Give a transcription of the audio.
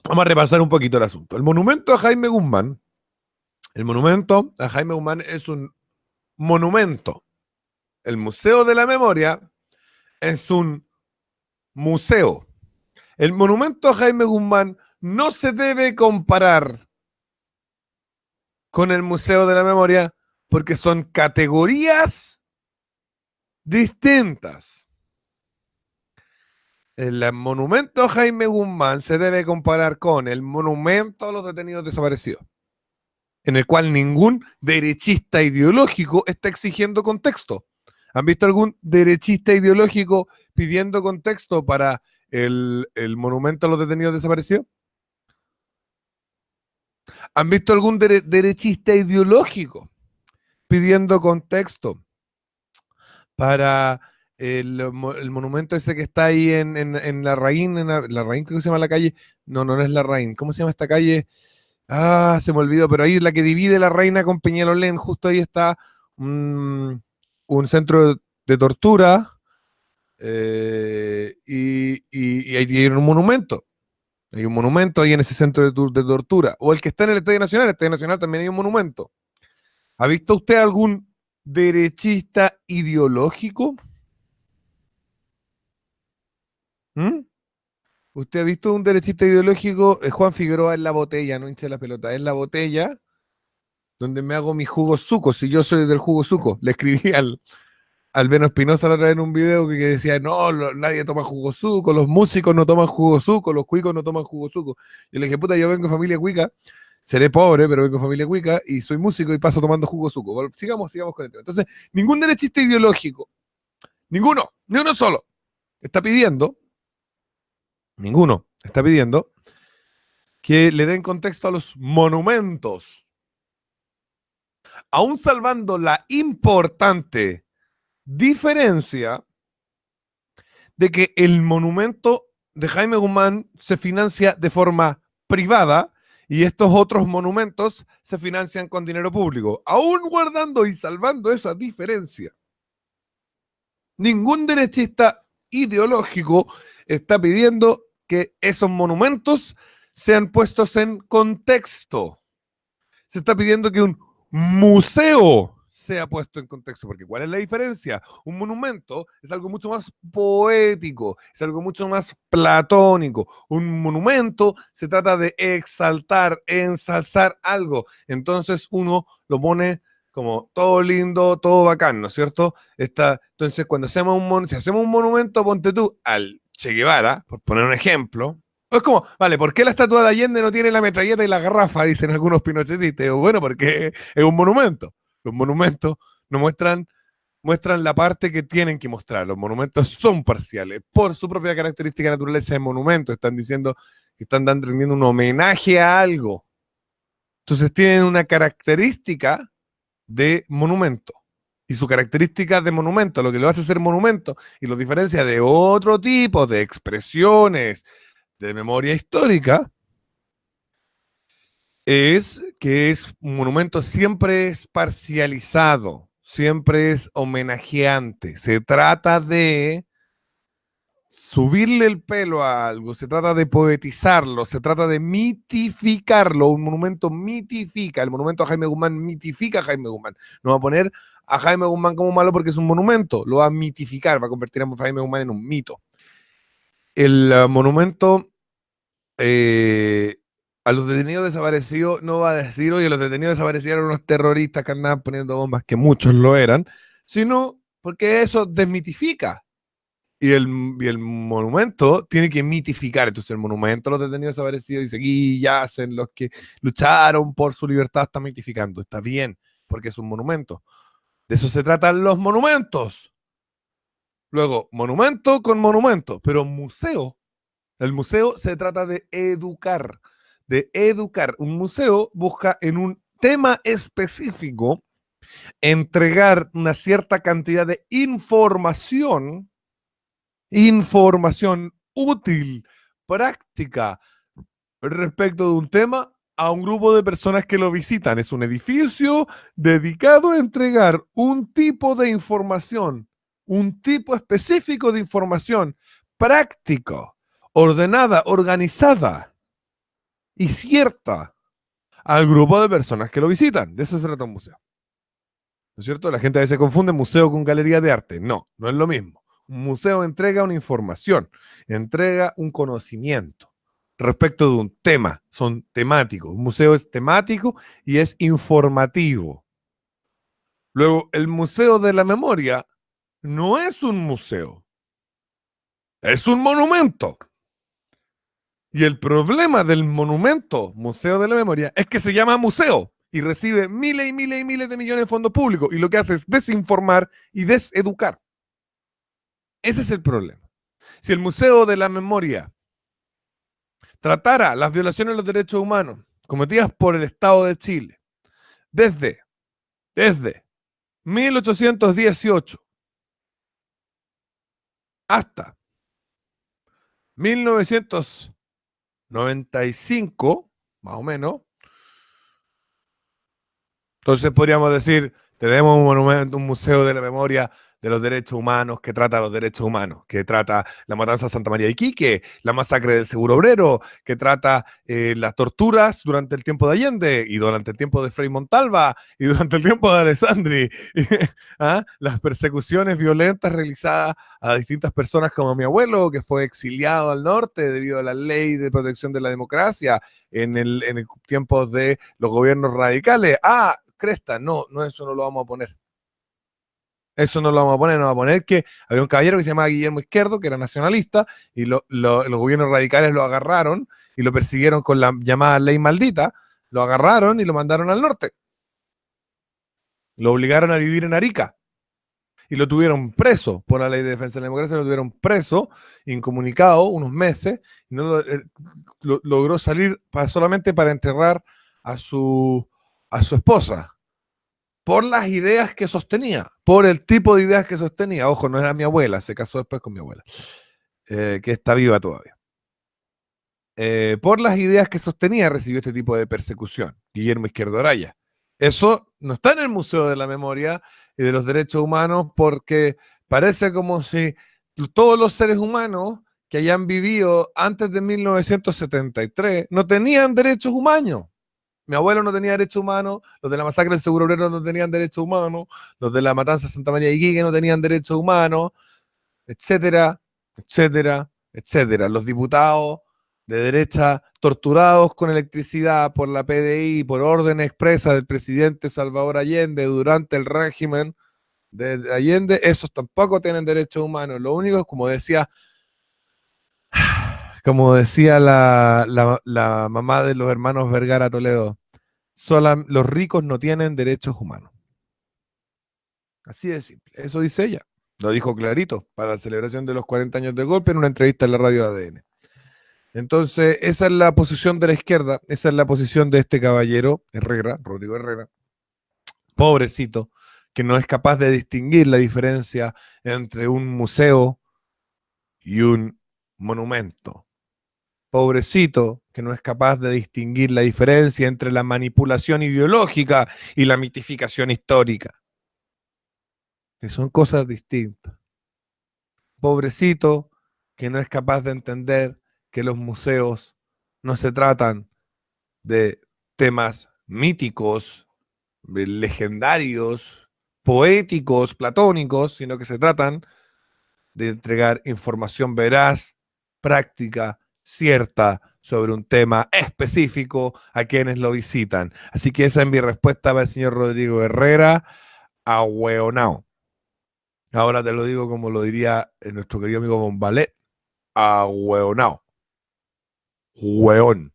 Vamos a repasar un poquito el asunto. El monumento a Jaime Guzmán es un monumento. El Museo de la Memoria es un museo. El monumento a Jaime Guzmán no se debe comparar con el Museo de la Memoria porque son categorías distintas. El monumento a Jaime Guzmán se debe comparar con el monumento a los detenidos desaparecidos, en el cual ningún derechista ideológico está exigiendo contexto. ¿Han visto algún derechista ideológico pidiendo contexto para el monumento a los detenidos desaparecidos? ¿Han visto algún derechista ideológico pidiendo contexto para el monumento ese que está ahí en Larraín, Larraín creo que se llama la calle? No, no es Larraín. ¿Cómo se llama esta calle? Ah, se me olvidó, pero ahí es la que divide la Reina con Peñalolén. Justo ahí está un centro de tortura y ahí tiene un monumento. Hay un monumento ahí en ese centro de tortura. O el que está en el Estadio Nacional también hay un monumento. ¿Ha visto usted algún derechista ideológico? ¿Mm? ¿Usted ha visto un derechista ideológico? Juan Figueroa es la botella, no hinche la pelota, es la botella donde me hago mi jugo suco, si yo soy del jugo suco. Le escribí al Beno Espinosa la otra vez en un video que decía, no, nadie toma jugo suco, los músicos no toman jugo suco, los cuicos no toman jugo suco. Y le dije, puta, yo vengo de familia cuica, seré pobre, pero vengo de familia cuica y soy músico y paso tomando jugo suco. Bueno, sigamos con el tema. Entonces, ningún derechista ideológico, ninguno, ni uno solo, está pidiendo, ninguno está pidiendo que le den contexto a los monumentos, aún salvando la importante diferencia de que el monumento de Jaime Guzmán se financia de forma privada y estos otros monumentos se financian con dinero público. Aún guardando y salvando esa diferencia, ningún derechista ideológico está pidiendo que esos monumentos sean puestos en contexto. Se está pidiendo que un museo sea puesto en contexto, porque ¿cuál es la diferencia? Un monumento es algo mucho más poético, es algo mucho más platónico. Un monumento se trata de exaltar, ensalzar algo. Entonces uno lo pone como todo lindo, todo bacán, ¿no es cierto? Entonces, cuando si hacemos un monumento, ponte tú al Che Guevara, por poner un ejemplo, es como, vale, ¿por qué la estatua de Allende no tiene la metralleta y la garrafa? Dicen algunos pinochetistas. Bueno, porque es un monumento. Los monumentos no muestran la parte que tienen que mostrar. Los monumentos son parciales. Por su propia característica naturaleza de monumento. Están diciendo que están rendiendo un homenaje a algo. Entonces tienen una característica de monumento. Y su característica de monumento, lo que lo hace ser monumento y lo diferencia de otro tipo de expresiones de memoria histórica, es que es un monumento siempre es parcializado, siempre es homenajeante. Se trata de subirle el pelo a algo, se trata de poetizarlo, se trata de mitificarlo. Un monumento mitifica, el monumento a Jaime Guzmán mitifica a Jaime Guzmán. No va a poner a Jaime Guzmán como malo porque es un monumento, lo va a mitificar, va a convertir a Jaime Guzmán en un mito. El monumento eh, a los detenidos desaparecidos no va a decir, oye, los detenidos desaparecidos eran unos terroristas que andaban poniendo bombas, que muchos lo eran, sino porque eso desmitifica. Y el monumento tiene que mitificar. Entonces, el monumento a los detenidos desaparecidos dice: aquí yacen los que lucharon por su libertad, está mitificando. Está bien, porque es un monumento. De eso se tratan los monumentos. Luego, monumento con monumento, pero museo. El museo se trata de educar, de educar. Un museo busca en un tema específico entregar una cierta cantidad de información útil, práctica, respecto de un tema a un grupo de personas que lo visitan. Es un edificio dedicado a entregar un tipo de información, un tipo específico de información práctico, ordenada, organizada. y cierta al grupo de personas que lo visitan. De eso se trata un museo. ¿No es cierto? La gente a veces confunde museo con galería de arte. No, no es lo mismo. Un museo entrega una información, entrega un conocimiento respecto de un tema. Son temáticos. Un museo es temático y es informativo. Luego, el Museo de la Memoria no es un museo, es un monumento. Y el problema del monumento Museo de la Memoria es que se llama museo y recibe miles y miles y miles de millones de fondos públicos y lo que hace es desinformar y deseducar. Ese es el problema. Si el Museo de la Memoria tratara las violaciones de los derechos humanos cometidas por el Estado de Chile desde, desde 1818 hasta 1995, más o menos, entonces podríamos decir, tenemos un monumento, un museo de la memoria de los derechos humanos que trata los derechos humanos, que trata la matanza de Santa María de Iquique, la masacre del Seguro Obrero, que trata las torturas durante el tiempo de Allende y durante el tiempo de Frei Montalva y durante el tiempo de Alessandri, ¿ah? Las persecuciones violentas realizadas a distintas personas como mi abuelo, que fue exiliado al norte debido a la ley de protección de la democracia en el tiempo de los gobiernos radicales. Ah, cresta, no, no, eso no lo vamos a poner. Eso no lo vamos a poner, no vamos a poner que había un caballero que se llamaba Guillermo Izquierdo, que era nacionalista, y los gobiernos radicales lo agarraron y lo persiguieron con la llamada ley maldita, lo agarraron y lo mandaron al norte. Lo obligaron a vivir en Arica y lo tuvieron preso por la ley de defensa de la democracia, lo tuvieron preso, incomunicado, unos meses, y no logró salir solamente para enterrar a su esposa por las ideas que sostenía, por el tipo de ideas que sostenía. Ojo, no era mi abuela, se casó después con mi abuela, que está viva todavía. Por las ideas que sostenía recibió este tipo de persecución, Guillermo Izquierdo Araya. Eso no está en el Museo de la Memoria y de los Derechos Humanos porque parece como si todos los seres humanos que hayan vivido antes de 1973 no tenían derechos humanos. Mi abuelo no tenía derechos humanos, los de la masacre del Seguro Obrero no tenían derechos humanos, los de la matanza de Santa María de Iquique no tenían derechos humanos, etcétera, etcétera, etcétera. Los diputados de derecha torturados con electricidad por la PDI, por orden expresa del presidente Salvador Allende durante el régimen de Allende, esos tampoco tienen derechos humanos. Lo único es, como decía la mamá de los hermanos Vergara Toledo, los ricos no tienen derechos humanos. Así de simple. Eso dice ella. Lo dijo clarito para la celebración de los 40 años del golpe en una entrevista en la radio ADN. Entonces, esa es la posición de la izquierda, esa es la posición de este caballero, Herrera, Rodrigo Herrera, pobrecito, que no es capaz de distinguir la diferencia entre un museo y un monumento. Pobrecito, que no es capaz de distinguir la diferencia entre la manipulación ideológica y la mitificación histórica, que son cosas distintas. Pobrecito, que no es capaz de entender que los museos no se tratan de temas míticos, legendarios, poéticos, platónicos, sino que se tratan de entregar información veraz, práctica, cierta sobre un tema específico a quienes lo visitan. Así que esa es mi respuesta para el señor Rodrigo Herrera, ahueonao. Ahora te lo digo como lo diría nuestro querido amigo Bombalé, ahueonao. Hueón.